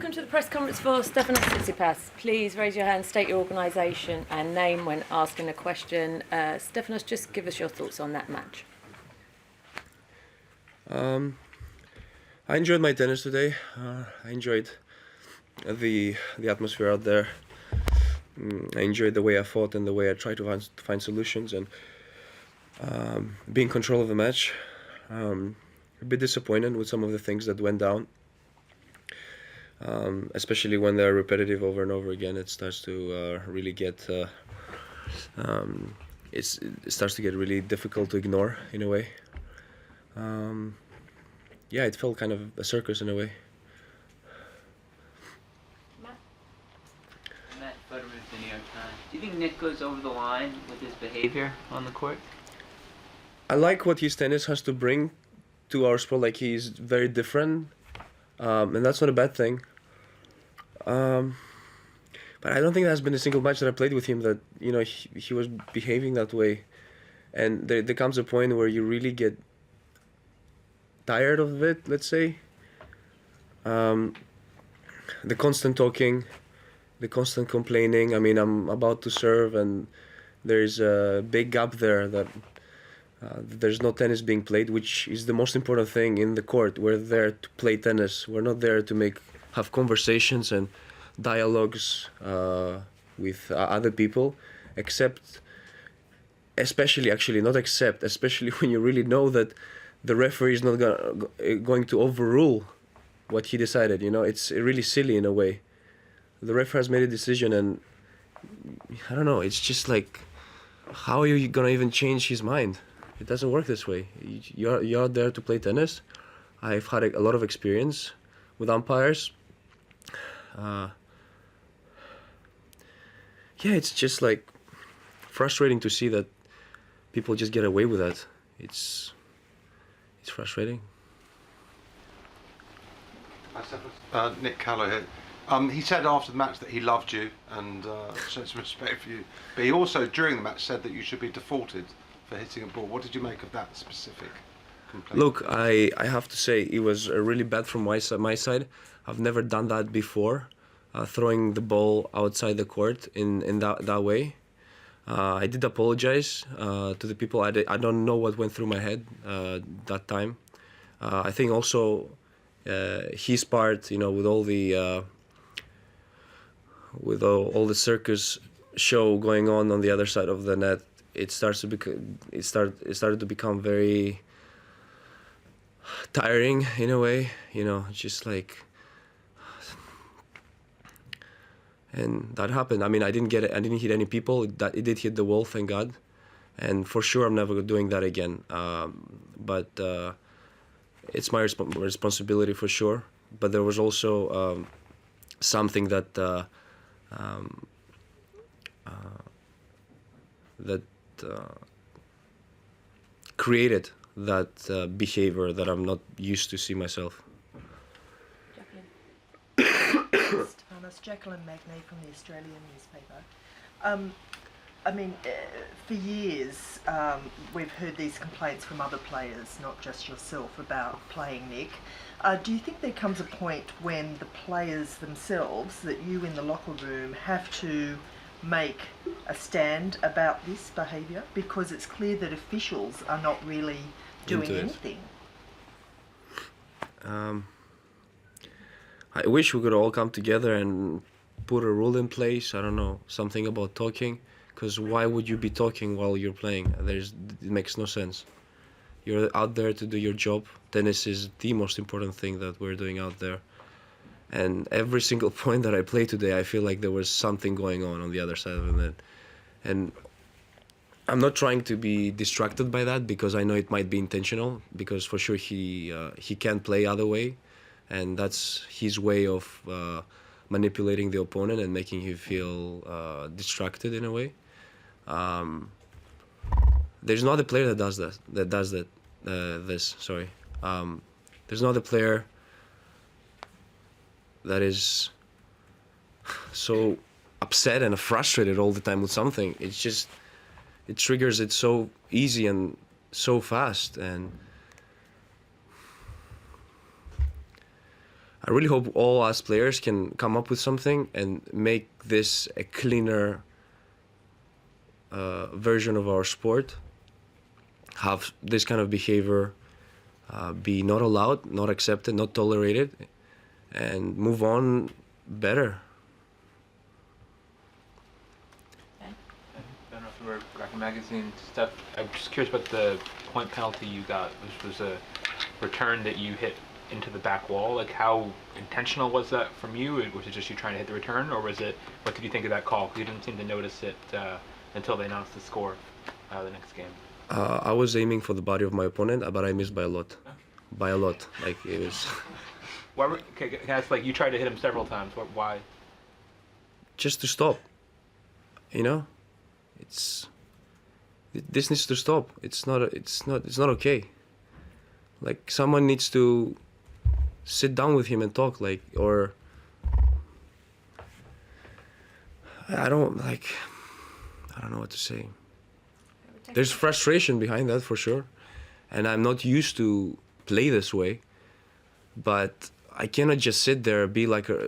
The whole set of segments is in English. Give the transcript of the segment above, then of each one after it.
Welcome to the press conference for Stefanos Tsitsipas. Please raise your hand, state your organisation and name when asking a question. Stefanos, just give us your thoughts on that match. I enjoyed my tennis today. I enjoyed the atmosphere out there. I enjoyed the way I fought and the way I tried to find solutions and be in control of the match. A bit disappointed with some of the things that went down. Especially when they're repetitive over and over again, it starts to really get it starts to get really difficult to ignore in a way. Yeah, it felt kind of a circus in a way. Matt Butterworth, the New York Times. Do you think Nick goes over the line with his behavior on the court? I like what his tennis has to bring to our sport. Like, he's very different, and that's not a bad thing. But I don't think there's been a single match that I played with him that, you know, he was behaving that way. And there comes a point where you really get tired of it, let's say. The constant talking, the constant complaining. I mean, I'm about to serve and there's a big gap there that there's no tennis being played, which is the most important thing in the court. We're there to play tennis. We're not there to have conversations and dialogues with other people, especially when you really know that the referee is not going to overrule what he decided. You know, it's really silly in a way. The referee has made a decision, and I don't know. It's just like, how are you gonna even change his mind? It doesn't work this way. You're there to play tennis. I've had a lot of experience with umpires. Yeah, it's just like frustrating to see that people just get away with that. It's frustrating. Nick Kyrgios here. He said after the match that he loved you and showed some respect for you, but he also during the match said that you should be defaulted for hitting a ball. What did you make of that specific complaint? Look, I have to say it was really bad from my side. I've never done that before, throwing the ball outside the court in that way. I did apologize to the people. I don't know what went through my head that time. I think also his part, you know, with all the all the circus show going on the other side of the net, it started to become very tiring in a way. You know, just like. And that happened. I mean, I didn't hit any people. It did hit the wall, thank God. And for sure, I'm never doing that again. But it's my responsibility for sure. But there was also something that created that behavior that I'm not used to see myself. Stefanos, Jacqueline Magnay from the Australian newspaper. I mean, for years we've heard these complaints from other players, not just yourself, about playing Nick. Do you think there comes a point when the players themselves, that you in the locker room, have to make a stand about this behaviour? Because it's clear that officials are not really doing anything. I wish we could all come together and put a rule in place. I don't know, something about talking. Because why would you be talking while you're playing? It makes no sense. You're out there to do your job. Tennis is the most important thing that we're doing out there. And every single point that I played today, I feel like there was something going on the other side of the net. And I'm not trying to be distracted by that, because I know it might be intentional. Because for sure he can play other way. And that's his way of manipulating the opponent and making him feel distracted in a way. There's no other player that does that. There's no other player that is so upset and frustrated all the time with something. It's just, it triggers it so easy and so fast. And I really hope all us players can come up with something and make this a cleaner version of our sport. Have this kind of behavior be not allowed, not accepted, not tolerated, and move on better. I don't know if you were Graphic Magazine stuff. I'm just curious about the point penalty you got, which was a return that you hit into the back wall. Like, how intentional was that from you? Was it just you trying to hit the return, or was it, what did you think of that call? Because you didn't seem to notice it until they announced the score the next game. I was aiming for the body of my opponent, but I missed by a lot. By a lot. Like, it was... Why? It's like you tried to hit him several times. Why? Just to stop. You know? This needs to stop. It's not okay. Like, someone needs to sit down with him and talk, like, or... I don't know what to say. There's frustration behind that, for sure. And I'm not used to play this way. But I cannot just sit there,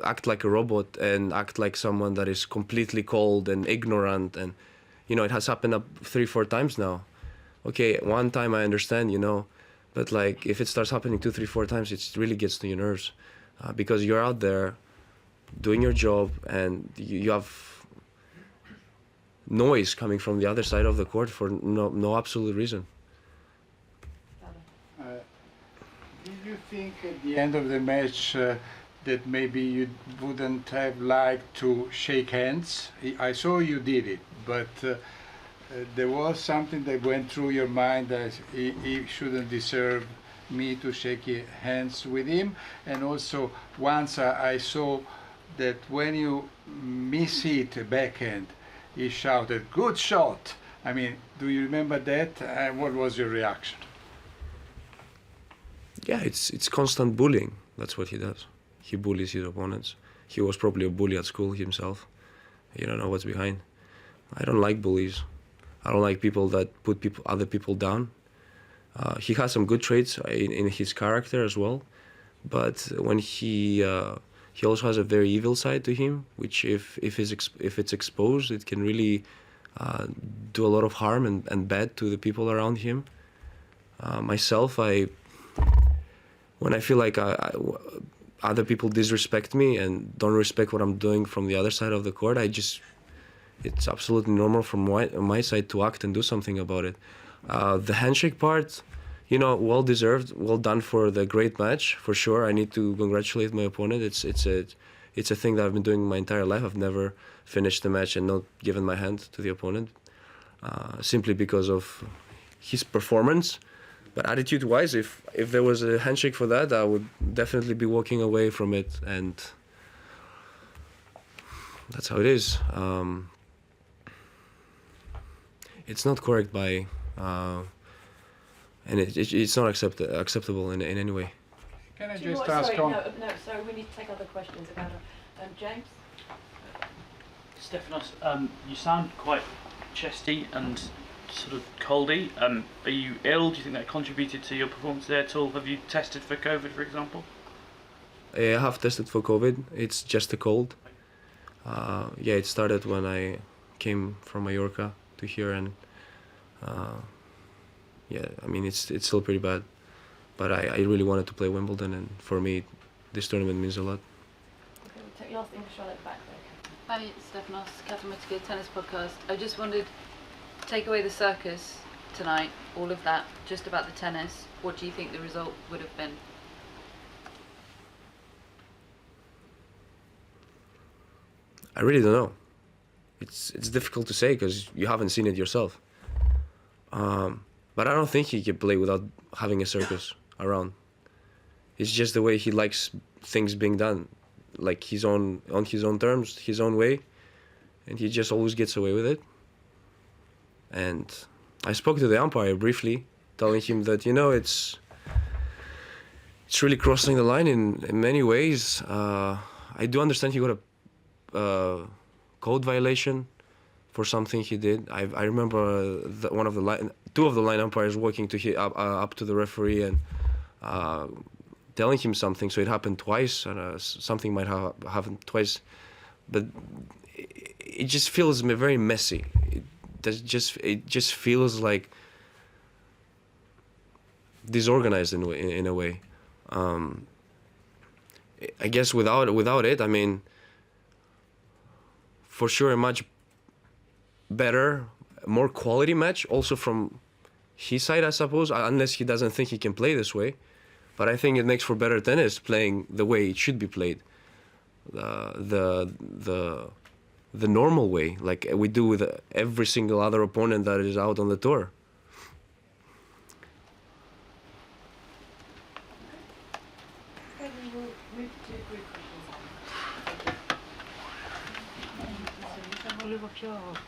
act like a robot and act like someone that is completely cold and ignorant. And, you know, it has happened up 3-4 times now. Okay, one time I understand, you know. But, like, if it starts happening 2, 3, 4 times, it really gets to your nerves. Because you're out there doing your job and you have noise coming from the other side of the court for no absolute reason. Did you think at the end of the match that maybe you wouldn't have liked to shake hands? I saw you did it, but there was something that went through your mind that he shouldn't deserve me to shake hands with him. And also, once I saw that when you miss-hit a backhand, he shouted, "Good shot!" I mean, do you remember that? What was your reaction? Yeah, it's constant bullying. That's what he does. He bullies his opponents. He was probably a bully at school himself. You don't know what's behind. I don't like bullies. I don't like people that put other people down. He has some good traits in his character as well, but when he also has a very evil side to him, which if it's exposed, it can really do a lot of harm and bad to the people around him. Myself, when I feel like other people disrespect me and don't respect what I'm doing from the other side of the court, it's absolutely normal from my side to act and do something about it. The handshake part, you know, well deserved, well done for the great match, for sure. I need to congratulate my opponent. It's a thing that I've been doing my entire life. I've never finished the match and not given my hand to the opponent, simply because of his performance. But attitude-wise, if there was a handshake for that, I would definitely be walking away from it, and that's how it is. It's not correct and it's not acceptable in any way. Can I Do you know just what? ask Sorry, on? no, sorry, we need to take other questions about it. James? Stefanos, you sound quite chesty and sort of coldy. Are you ill? Do you think that contributed to your performance there at all? Have you tested for COVID, for example? I have tested for COVID. It's just a cold. Yeah, it started when I came from Mallorca to here, and yeah, I mean it's still pretty bad. But I really wanted to play Wimbledon, and for me, this tournament means a lot. Okay, we'll take last English shot at the back there. Hi, Stefanos, Catamatica Tennis Podcast. I just wanted to take away the circus tonight, all of that, just about the tennis. What do you think the result would have been? I really don't know. It's difficult to say because you haven't seen it yourself. But I don't think he can play without having a circus around. It's just the way he likes things being done, like on his own terms, his own way, and he just always gets away with it. And I spoke to the umpire briefly, telling him that, you know, it's really crossing the line in many ways. I do understand he got a code violation for something he did. I remember two of the line umpires walking up to the referee and telling him something, so it happened twice, and something might have happened twice, but it just feels very messy. It just feels like disorganized in a way. I guess without it, I mean, for sure a much better, more quality match, also from his side, I suppose, unless he doesn't think he can play this way. But I think it makes for better tennis playing the way it should be played, the normal way, like we do with every single other opponent that is out on the tour. Okay, we will move to group questions. Oliver Clark.